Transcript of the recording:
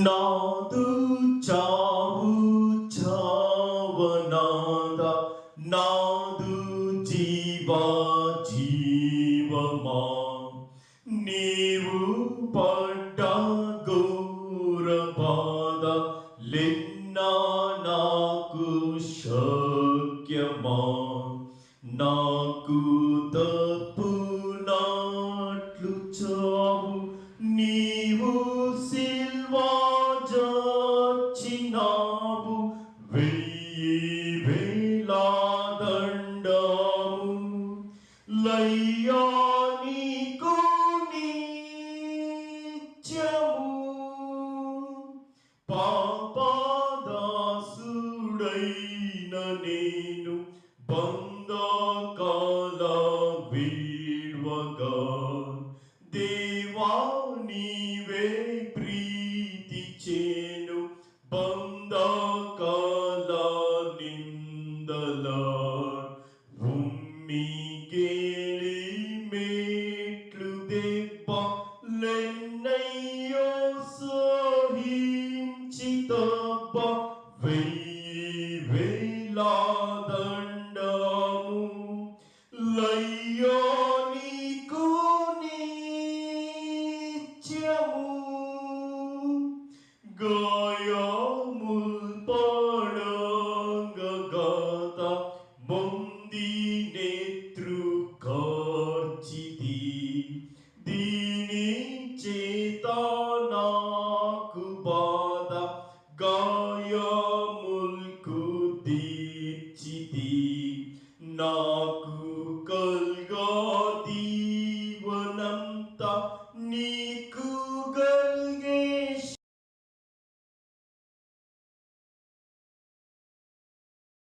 నాదు చావు చావనాద నాదు జీవా జీవమా నీవు పడ్డ ఘోర బాధ లెన్నా నాకు శక్యమా నాకు తప్పు నాట్లు చావు నీవు సిల్వా జాచినావు వెయ్యి వేల దండము లయ్యా నీకు నిత్యము పాపదాసుడైన నేను బంధకాల వీడ్వగా దేవా నీవే ప్రీతి చేను బంధకాల నిందల ఉమ్మిగేలి మెట్లు దెబ్బ లెన్నయ్యో సహించితబ్బ వెయ్యి వేల దండము లయ్యో నీకు నిత్యము గాయముల్ పడంగ మొంది నేత్రు కార్చితి దీని చేత నాకు బా